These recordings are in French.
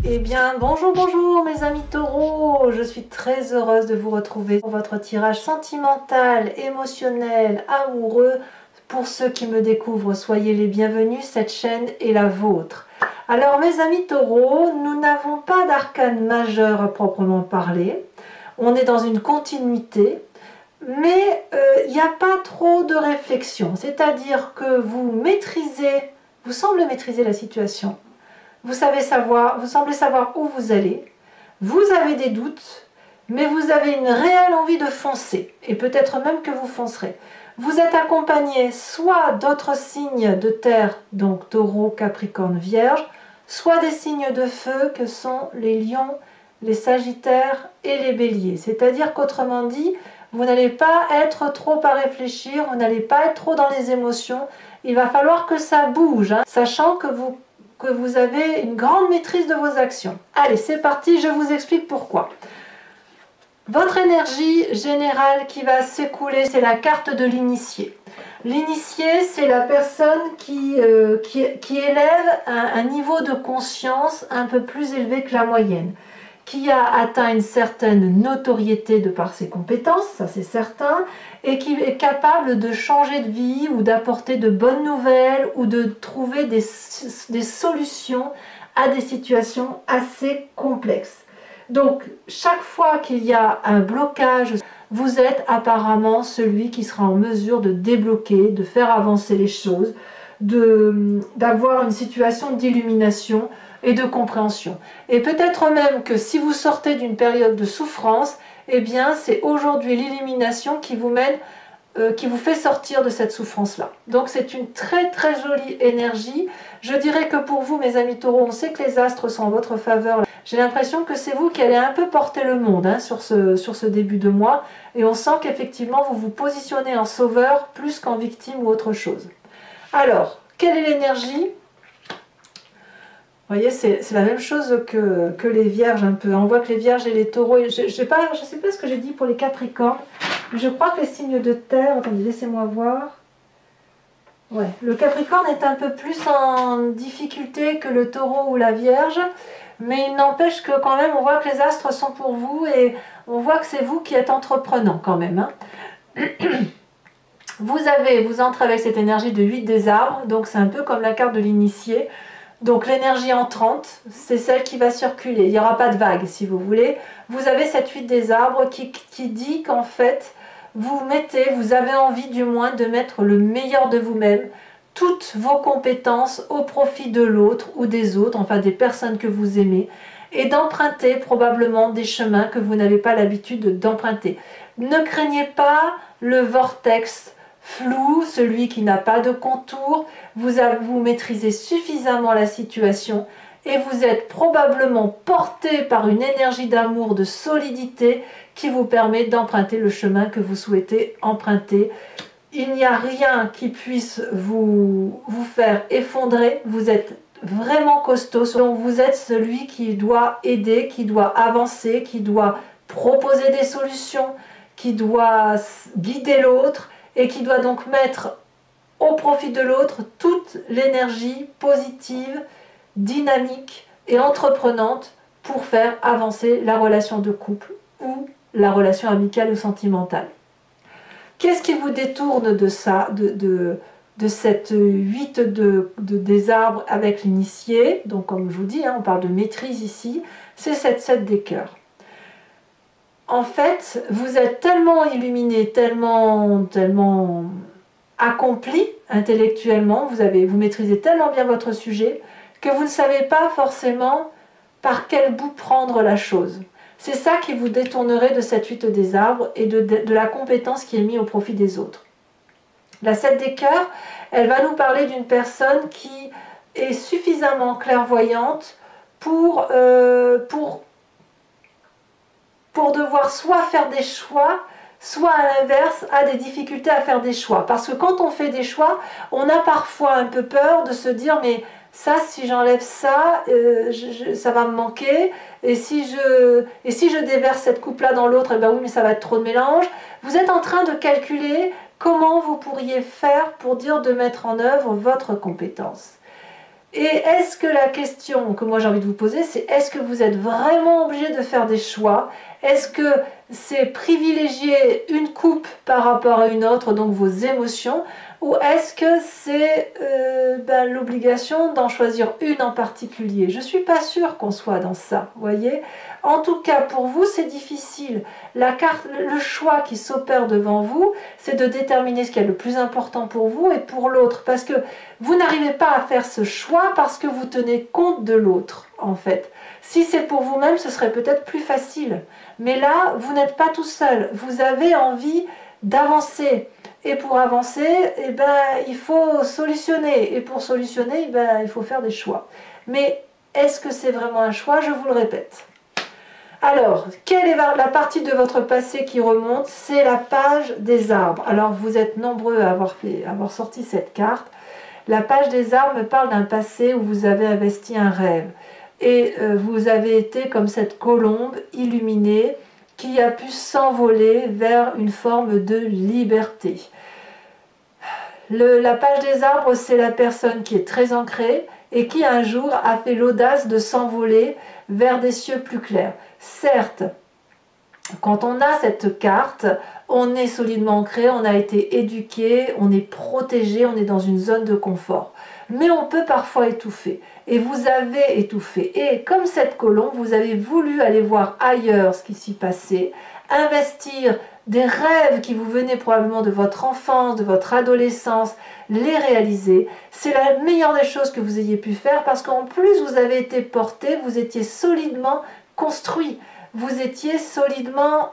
Eh bien, bonjour, bonjour mes amis taureaux, je suis très heureuse de vous retrouver pour votre tirage sentimental, émotionnel, amoureux. Pour ceux qui me découvrent, soyez les bienvenus, cette chaîne est la vôtre. Alors mes amis taureaux, nous n'avons pas d'arcane majeur à proprement parler, on est dans une continuité, mais il n'y a pas trop de réflexion, c'est-à-dire que vous semblez maîtriser la situation. Vous semblez savoir où vous allez, vous avez des doutes, mais vous avez une réelle envie de foncer, et peut-être même que vous foncerez. Vous êtes accompagné soit d'autres signes de terre, donc taureau, capricorne, vierge, soit des signes de feu que sont les lions, les sagittaires et les béliers. C'est-à-dire qu'autrement dit, vous n'allez pas être trop à réfléchir, vous n'allez pas être trop dans les émotions, il va falloir que ça bouge, sachant que vous avez une grande maîtrise de vos actions. Allez, c'est parti, je vous explique pourquoi. Votre énergie générale qui va s'écouler, c'est la carte de l'initié. L'initié, c'est la personne qui élève un niveau de conscience un peu plus élevé que la moyenne, qui a atteint une certaine notoriété de par ses compétences, ça c'est certain, et qui est capable de changer de vie ou d'apporter de bonnes nouvelles ou de trouver des solutions à des situations assez complexes. Donc, chaque fois qu'il y a un blocage, vous êtes apparemment celui qui sera en mesure de débloquer, de faire avancer les choses, d'avoir une situation d'illumination et de compréhension. Et peut-être même que si vous sortez d'une période de souffrance, eh bien c'est aujourd'hui l'illumination qui vous mène, qui vous fait sortir de cette souffrance-là. Donc c'est une très très jolie énergie. Je dirais que pour vous, mes amis taureaux, on sait que les astres sont en votre faveur. J'ai l'impression que c'est vous qui allez un peu porter le monde sur ce début de mois. Et on sent qu'effectivement, vous vous positionnez en sauveur plus qu'en victime ou autre chose. Alors, quelle est l'énergie ? Vous voyez, c'est la même chose que les vierges un peu. On voit que les vierges et les taureaux, je ne sais pas ce que j'ai dit pour les capricornes, mais je crois que les signes de terre, attendez, laissez-moi voir. Ouais, le capricorne est un peu plus en difficulté que le taureau ou la vierge, mais il n'empêche que quand même, on voit que les astres sont pour vous et on voit que c'est vous qui êtes entreprenant quand même. Vous entrez avec cette énergie de 8 des arbres, donc c'est un peu comme la carte de l'initié. Donc l'énergie entrante, c'est celle qui va circuler, il n'y aura pas de vague si vous voulez. Vous avez cette 8 des arbres qui dit qu'en fait, vous avez envie du moins de mettre le meilleur de vous-même, toutes vos compétences au profit de l'autre ou des autres, enfin des personnes que vous aimez, et d'emprunter probablement des chemins que vous n'avez pas l'habitude d'emprunter. Ne craignez pas le vortex flou, celui qui n'a pas de contour, vous maîtrisez suffisamment la situation et vous êtes probablement porté par une énergie d'amour, de solidité qui vous permet d'emprunter le chemin que vous souhaitez emprunter. Il n'y a rien qui puisse vous faire effondrer, vous êtes vraiment costaud, donc vous êtes celui qui doit aider, qui doit avancer, qui doit proposer des solutions, qui doit guider l'autre, et qui doit donc mettre au profit de l'autre toute l'énergie positive, dynamique et entreprenante pour faire avancer la relation de couple ou la relation amicale ou sentimentale. Qu'est-ce qui vous détourne de ça, de cette 8 des arbres avec l'initié? Donc comme je vous dis, on parle de maîtrise ici, c'est cette 7 des cœurs. En fait, vous êtes tellement illuminé, tellement accompli intellectuellement, vous maîtrisez tellement bien votre sujet, que vous ne savez pas forcément par quel bout prendre la chose. C'est ça qui vous détournerait de cette 8 des arbres et de la compétence qui est mise au profit des autres. La 7 des cœurs, elle va nous parler d'une personne qui est suffisamment clairvoyante pour devoir soit faire des choix, soit à l'inverse a des difficultés à faire des choix. Parce que quand on fait des choix, on a parfois un peu peur de se dire mais ça, si j'enlève ça, ça va me manquer. Et si je déverse cette coupe-là dans l'autre, eh ben oui, mais ça va être trop de mélange. Vous êtes en train de calculer comment vous pourriez faire pour dire de mettre en œuvre votre compétence. Et est-ce que la question que moi j'ai envie de vous poser, c'est est-ce que vous êtes vraiment obligé de faire des choix? Est-ce que c'est privilégier une coupe par rapport à une autre, donc vos émotions, ou est-ce que c'est l'obligation d'en choisir une en particulier? Je ne suis pas sûre qu'on soit dans ça, vous voyez? En tout cas, pour vous, c'est difficile. La carte, le choix qui s'opère devant vous, c'est de déterminer ce qui est le plus important pour vous et pour l'autre, parce que vous n'arrivez pas à faire ce choix parce que vous tenez compte de l'autre, en fait. Si c'est pour vous-même, ce serait peut-être plus facile. Mais là, vous n'êtes pas tout seul. Vous avez envie d'avancer. Et pour avancer, eh ben, il faut solutionner. Et pour solutionner, eh ben, il faut faire des choix. Mais est-ce que c'est vraiment un choix? Je vous le répète. Alors, quelle est la partie de votre passé qui remonte? C'est la page des arbres. Alors, vous êtes nombreux à avoir sorti cette carte. La page des arbres me parle d'un passé où vous avez investi un rêve. Et vous avez été comme cette colombe illuminée qui a pu s'envoler vers une forme de liberté. La page des arbres, c'est la personne qui est très ancrée et qui un jour a fait l'audace de s'envoler vers des cieux plus clairs. Certes, quand on a cette carte, on est solidement ancré, on a été éduqué, on est protégé, on est dans une zone de confort. Mais on peut parfois étouffer. Et vous avez étouffé. Et comme cette colombe, vous avez voulu aller voir ailleurs ce qui s'y passait, investir des rêves qui vous venaient probablement de votre enfance, de votre adolescence, les réaliser. C'est la meilleure des choses que vous ayez pu faire parce qu'en plus vous avez été porté, vous étiez solidement construit. Vous étiez solidement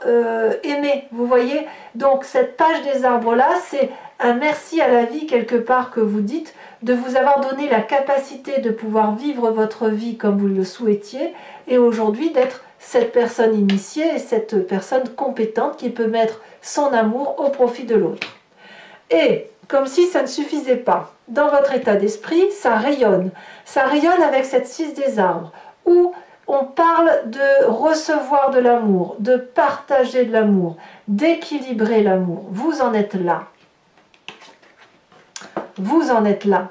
aimé, vous voyez. Donc cette page des arbres là, c'est un merci à la vie quelque part que vous dites, de vous avoir donné la capacité de pouvoir vivre votre vie comme vous le souhaitiez, et aujourd'hui d'être cette personne initiée et cette personne compétente qui peut mettre son amour au profit de l'autre. Et comme si ça ne suffisait pas, dans votre état d'esprit, ça rayonne avec cette 6 des arbres, où on parle de recevoir de l'amour, de partager de l'amour, d'équilibrer l'amour. Vous en êtes là. Vous en êtes là.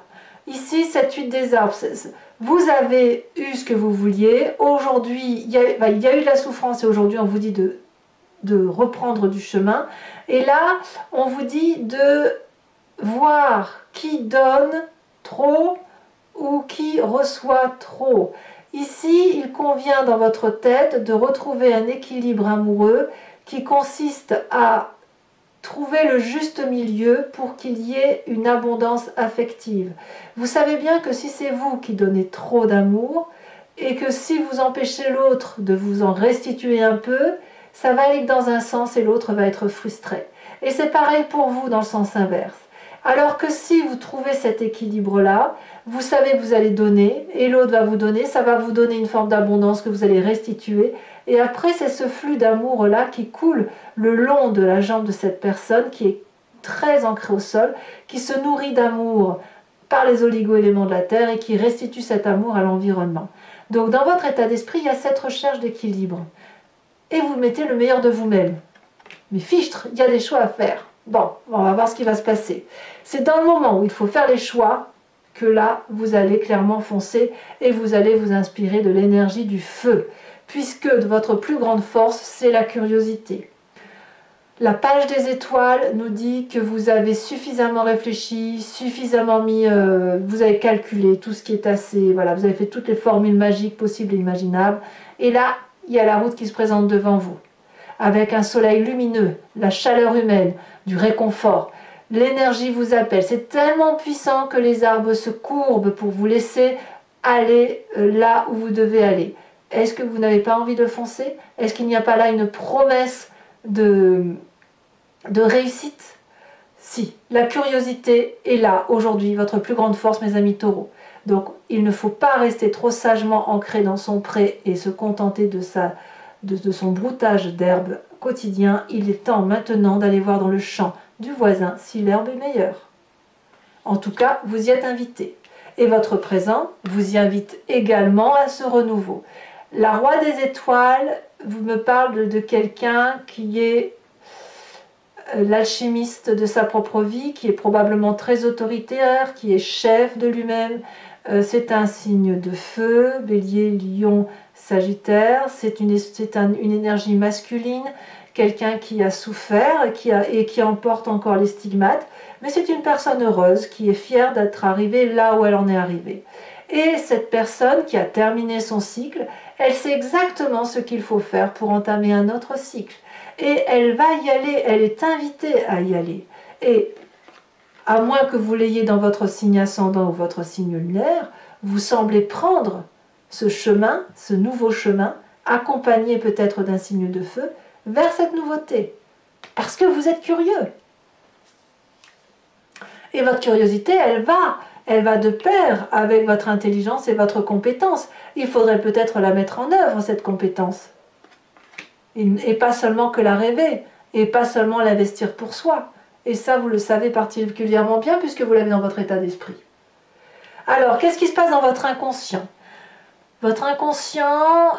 Ici, cette 8 des arbres, vous avez eu ce que vous vouliez. Aujourd'hui, il y a eu de la souffrance et aujourd'hui, on vous dit de reprendre du chemin. Et là, on vous dit de voir qui donne trop ou qui reçoit trop. Ici, il convient dans votre tête de retrouver un équilibre amoureux qui consiste à trouver le juste milieu pour qu'il y ait une abondance affective. Vous savez bien que si c'est vous qui donnez trop d'amour et que si vous empêchez l'autre de vous en restituer un peu, ça va aller dans un sens et l'autre va être frustré. Et c'est pareil pour vous dans le sens inverse. Alors que si vous trouvez cet équilibre-là, vous savez que vous allez donner et l'autre va vous donner, ça va vous donner une forme d'abondance que vous allez restituer. Et après, c'est ce flux d'amour-là qui coule le long de la jambe de cette personne qui est très ancrée au sol, qui se nourrit d'amour par les oligo-éléments de la terre et qui restitue cet amour à l'environnement. Donc dans votre état d'esprit, il y a cette recherche d'équilibre. Et vous mettez le meilleur de vous-même. Mais fichtre, il y a des choix à faire. Bon, on va voir ce qui va se passer. C'est dans le moment où il faut faire les choix que là, vous allez clairement foncer et vous allez vous inspirer de l'énergie du feu, puisque votre plus grande force, c'est la curiosité. La page des étoiles nous dit que vous avez suffisamment réfléchi, suffisamment mis, vous avez calculé tout ce qui est assez, voilà, vous avez fait toutes les formules magiques possibles et imaginables. Et là, il y a la route qui se présente devant vous, avec un soleil lumineux, la chaleur humaine, du réconfort. L'énergie vous appelle. C'est tellement puissant que les arbres se courbent pour vous laisser aller là où vous devez aller. Est-ce que vous n'avez pas envie de foncer? Est-ce qu'il n'y a pas là une promesse de réussite? Si, la curiosité est là aujourd'hui, votre plus grande force, mes amis taureaux. Donc, il ne faut pas rester trop sagement ancré dans son pré et se contenter de son broutage d'herbe quotidien. Il est temps maintenant d'aller voir dans le champ du voisin si l'herbe est meilleure. En tout cas, vous y êtes invité. Et votre présent vous y invite également à ce renouveau. La Roi des étoiles vous me parle de quelqu'un qui est l'alchimiste de sa propre vie, qui est probablement très autoritaire, qui est chef de lui-même, C'est un signe de feu, Bélier, Lion, Sagittaire. C'est une énergie masculine, quelqu'un qui a souffert et qui emporte encore les stigmates. Mais c'est une personne heureuse qui est fière d'être arrivée là où elle en est arrivée. Et cette personne qui a terminé son cycle, elle sait exactement ce qu'il faut faire pour entamer un autre cycle. Et elle va y aller, elle est invitée à y aller. Et à moins que vous l'ayez dans votre signe ascendant ou votre signe lunaire, vous semblez prendre ce chemin, ce nouveau chemin, accompagné peut-être d'un signe de feu, vers cette nouveauté. Parce que vous êtes curieux. Et votre curiosité, elle va de pair avec votre intelligence et votre compétence. Il faudrait peut-être la mettre en œuvre, cette compétence. Et pas seulement que la rêver, et pas seulement l'investir pour soi. Et ça, vous le savez particulièrement bien puisque vous l'avez dans votre état d'esprit. Alors, qu'est-ce qui se passe dans votre inconscient? Votre inconscient,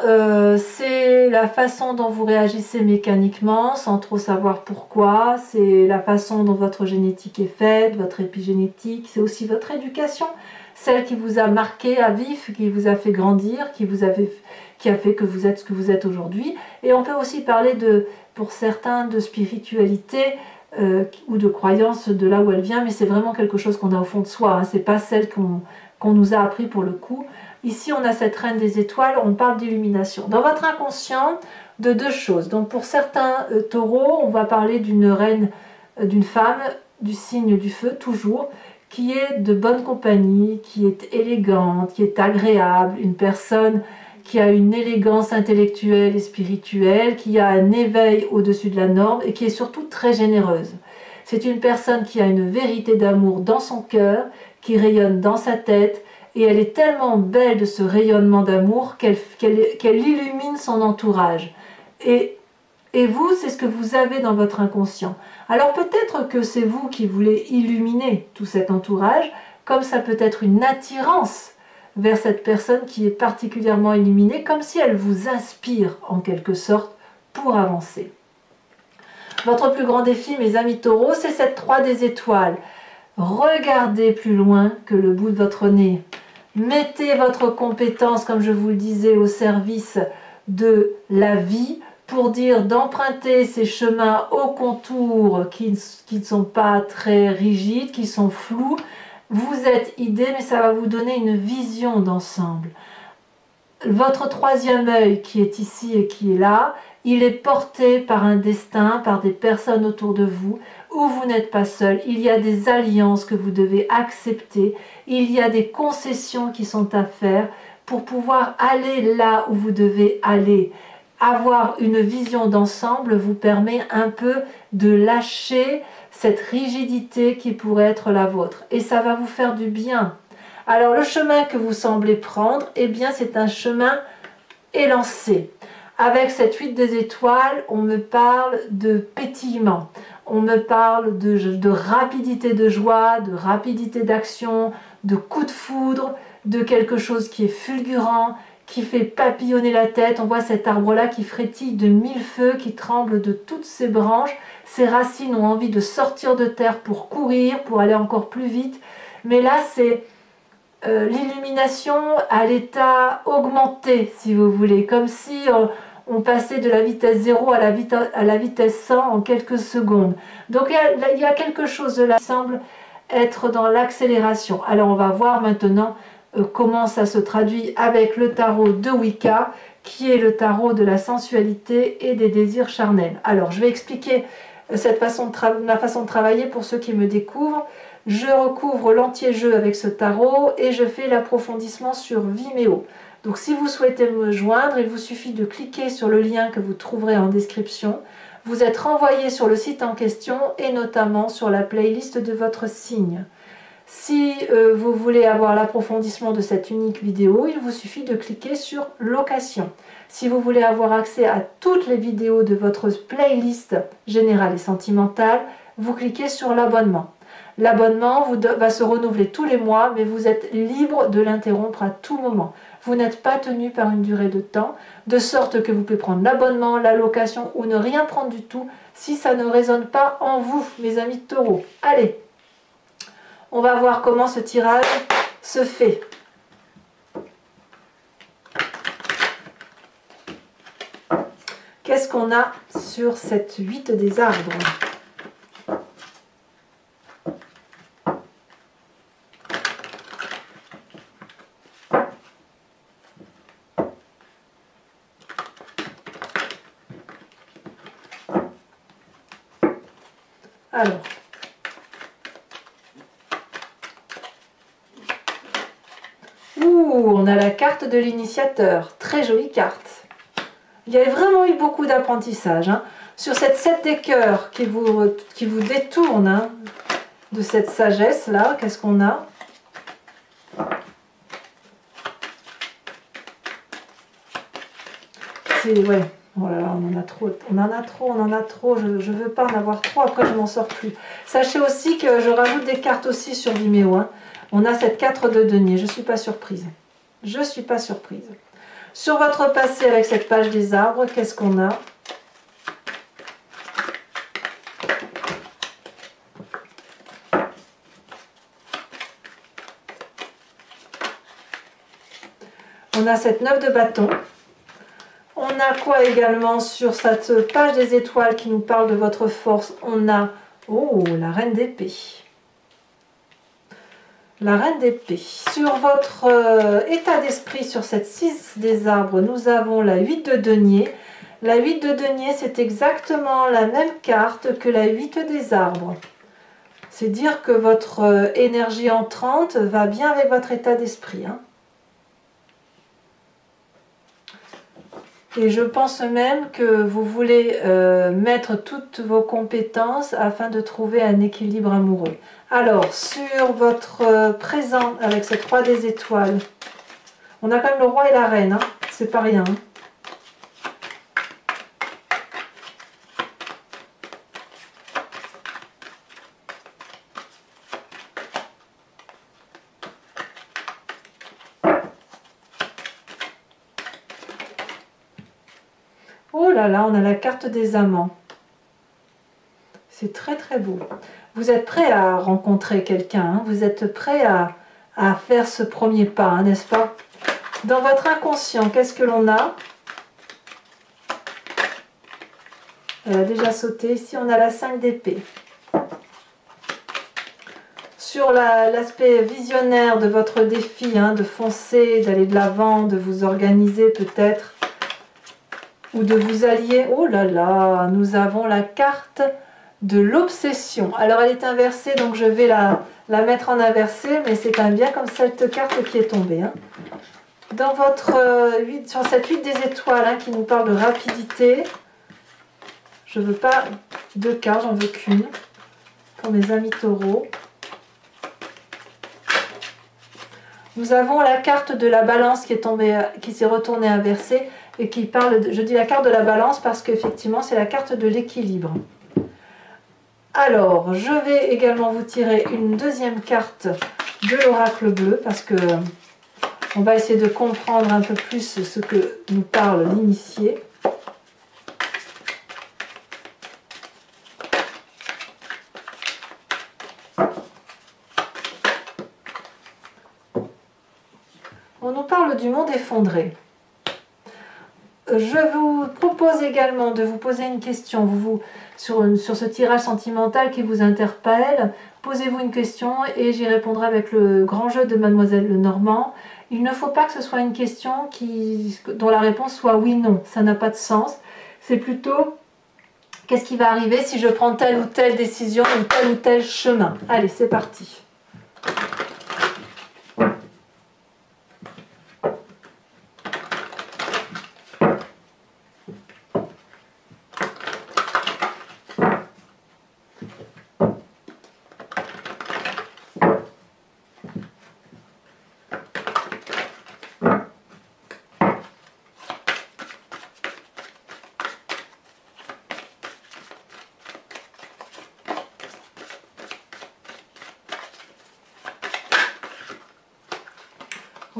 c'est la façon dont vous réagissez mécaniquement, sans trop savoir pourquoi. C'est la façon dont votre génétique est faite, votre épigénétique. C'est aussi votre éducation, celle qui vous a marqué à vif, qui vous a fait grandir, qui a fait que vous êtes ce que vous êtes aujourd'hui. Et on peut aussi parler, pour certains, de spiritualité, ou de croyance de là où elle vient, mais c'est vraiment quelque chose qu'on a au fond de soi, hein. C'est pas celle qu'on nous a appris pour le coup. Ici on a cette reine des étoiles, on parle d'illumination. Dans votre inconscient, de deux choses. Donc pour certains taureaux, on va parler d'une reine, d'une femme du signe du feu, toujours, qui est de bonne compagnie, qui est élégante, qui est agréable, une personne qui a une élégance intellectuelle et spirituelle, qui a un éveil au-dessus de la norme et qui est surtout très généreuse. C'est une personne qui a une vérité d'amour dans son cœur, qui rayonne dans sa tête, et elle est tellement belle de ce rayonnement d'amour qu'elle illumine son entourage. Et vous, c'est ce que vous avez dans votre inconscient. Alors peut-être que c'est vous qui voulez illuminer tout cet entourage, comme ça peut être une attirance vers cette personne qui est particulièrement illuminée, comme si elle vous inspire en quelque sorte pour avancer. Votre plus grand défi, mes amis taureaux, c'est cette 3 des étoiles. Regardez plus loin que le bout de votre nez. Mettez votre compétence, comme je vous le disais, au service de la vie, pour dire d'emprunter ces chemins au contour qui ne sont pas très rigides, qui sont flous. Vous êtes idée, mais ça va vous donner une vision d'ensemble. Votre troisième œil qui est ici et qui est là, il est porté par un destin, par des personnes autour de vous, où vous n'êtes pas seul. Il y a des alliances que vous devez accepter, il y a des concessions qui sont à faire pour pouvoir aller là où vous devez aller. Avoir une vision d'ensemble vous permet un peu de lâcher cette rigidité qui pourrait être la vôtre. Et ça va vous faire du bien. Alors le chemin que vous semblez prendre, eh bien c'est un chemin élancé. Avec cette 8 des étoiles, on me parle de pétillement. On me parle de rapidité de joie, de rapidité d'action, de coup de foudre, de quelque chose qui est fulgurant, qui fait papillonner la tête. On voit cet arbre-là qui frétille de 1000 feux, qui tremble de toutes ses branches. Ses racines ont envie de sortir de terre pour courir, pour aller encore plus vite. Mais là, c'est l'illumination à l'état augmenté, si vous voulez. Comme si on passait de la vitesse 0 à la vitesse 100 en quelques secondes. Donc il y a quelque chose là qui semble être dans l'accélération. Alors on va voir maintenant comment ça se traduit avec le tarot de Wicca, qui est le tarot de la sensualité et des désirs charnels. Alors je vais expliquer ma façon de travailler pour ceux qui me découvrent. Je recouvre l'entier-jeu avec ce tarot et je fais l'approfondissement sur Vimeo. Donc si vous souhaitez me joindre, il vous suffit de cliquer sur le lien que vous trouverez en description. Vous êtes renvoyé sur le site en question et notamment sur la playlist de votre signe. Si vous voulez avoir l'approfondissement de cette unique vidéo, il vous suffit de cliquer sur location. Si vous voulez avoir accès à toutes les vidéos de votre playlist générale et sentimentale, vous cliquez sur l'abonnement. L'abonnement va se renouveler tous les mois, mais vous êtes libre de l'interrompre à tout moment. Vous n'êtes pas tenu par une durée de temps, de sorte que vous pouvez prendre l'abonnement, la location ou ne rien prendre du tout si ça ne résonne pas en vous, mes amis taureaux. Allez, on va voir comment ce tirage se fait. qu'est-ce qu'on a sur cette 8 des arbres? Alors, on a la carte de l'initiateur, très jolie carte. Il y a vraiment eu beaucoup d'apprentissage hein. Sur cette 7 des cœurs qui vous détourne hein, de cette sagesse là, qu'est-ce qu'on a? Ouais, oh là là, on en a trop, je ne veux pas en avoir trop, après je m'en sors plus. Sachez aussi que je rajoute des cartes aussi sur Vimeo, hein. On a cette 4 de denier, je ne suis pas surprise. Je ne suis pas surprise. Sur votre passé avec cette page des arbres, qu'est-ce qu'on a? On a cette 9 de bâton. On a quoi également sur cette page des étoiles qui nous parle de votre force? On a, oh, la reine d'épée. La reine d'épée. Sur votre état d'esprit, sur cette 6 des arbres, nous avons la 8 de denier. La 8 de denier, c'est exactement la même carte que la 8 des arbres. C'est dire que votre énergie entrante va bien avec votre état d'esprit, hein. Et je pense même que vous voulez mettre toutes vos compétences afin de trouver un équilibre amoureux. Alors, sur votre présent avec cette roi des étoiles, on a quand même le roi et la reine, hein, c'est pas rien. Hein. Oh là là, on a la carte des amants. C'est très très beau. Vous êtes prêt à rencontrer quelqu'un, hein, vous êtes prêt à faire ce premier pas, hein, n'est-ce pas? Dans votre inconscient, qu'est-ce que l'on a? Elle a déjà sauté. Ici, on a la 5 d'épée. Sur l'aspect visionnaire de votre défi, hein, de foncer, d'aller de l'avant, de vous organiser peut-être, ou de vous allier. Oh là là, nous avons la carte de l'obsession. Alors elle est inversée, donc je vais la mettre en inversée, mais c'est quand même bien comme cette carte qui est tombée. Hein. Dans votre 8, sur cette 8 des étoiles hein, qui nous parle de rapidité, je ne veux pas 2 cartes, j'en veux qu'une pour mes amis taureaux. Nous avons la carte de la balance qui est tombée, qui s'est retournée inversée et qui parle, je dis la carte de la balance parce qu'effectivement c'est la carte de l'équilibre. Alors, je vais également vous tirer une deuxième carte de l'oracle bleu parce que on va essayer de comprendre un peu plus ce que nous parle l'initié. On nous parle du monde effondré. Je vous propose également de vous poser une question sur ce tirage sentimental qui vous interpelle. Posez-vous une question et j'y répondrai avec le grand jeu de Mademoiselle Lenormand. Il ne faut pas que ce soit une question dont la réponse soit oui-non. Ça n'a pas de sens. C'est plutôt qu'est-ce qui va arriver si je prends telle ou telle décision ou tel chemin. Allez, c'est parti.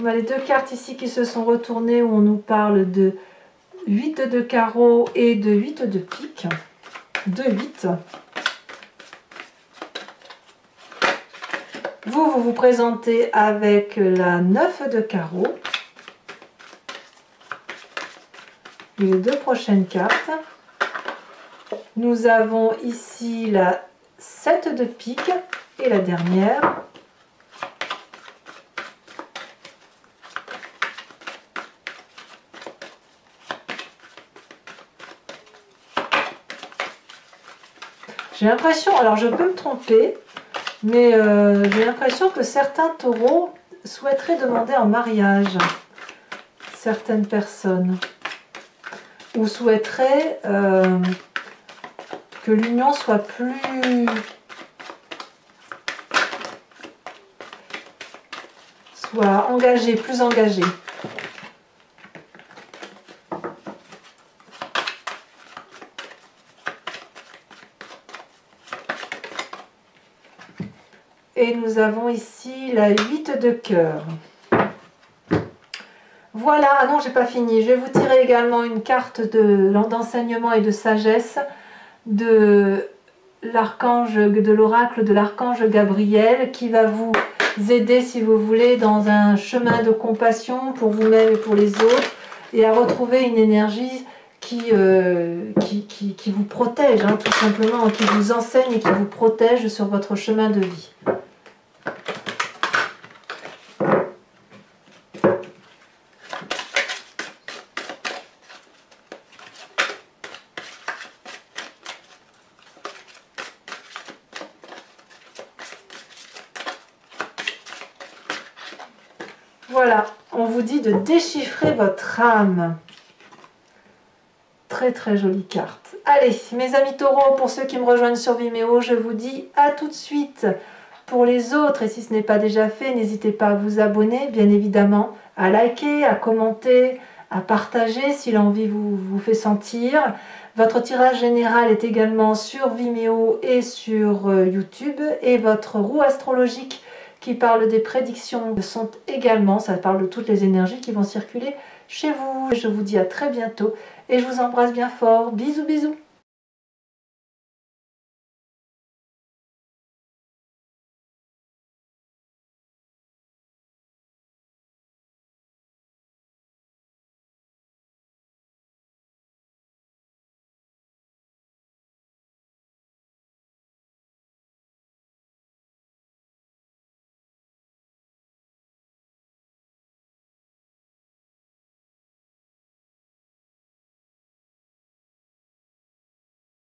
On a les 2 cartes ici qui se sont retournées où on nous parle de 8 de carreau et de 8 de pique. 2-8. Vous vous présentez avec la 9 de carreau. Les 2 prochaines cartes. Nous avons ici la 7 de pique et la dernière. J'ai l'impression, alors je peux me tromper, mais j'ai l'impression que certains taureaux souhaiteraient demander en mariage certaines personnes. Ou souhaiteraient que l'union soit engagée, plus engagée. Et nous avons ici la 8 de cœur. Voilà, ah non, j'ai pas fini. Je vais vous tirer également une carte d'enseignement et de sagesse de l'oracle de l'archange Gabriel qui va vous aider, si vous voulez, dans un chemin de compassion pour vous-même et pour les autres et à retrouver une énergie qui vous protège, hein, tout simplement, qui vous enseigne et qui vous protège sur votre chemin de vie. Voilà, on vous dit de déchiffrer votre âme. Très très jolie carte. Allez, mes amis taureaux, pour ceux qui me rejoignent sur Vimeo, je vous dis à tout de suite. Pour les autres, et si ce n'est pas déjà fait, n'hésitez pas à vous abonner, bien évidemment, à liker, à commenter, à partager si l'envie vous fait sentir. Votre tirage général est également sur Vimeo et sur YouTube. Et votre roue astrologique qui parle des prédictions sont également, ça parle de toutes les énergies qui vont circuler chez vous. Je vous dis à très bientôt et je vous embrasse bien fort. Bisous bisous.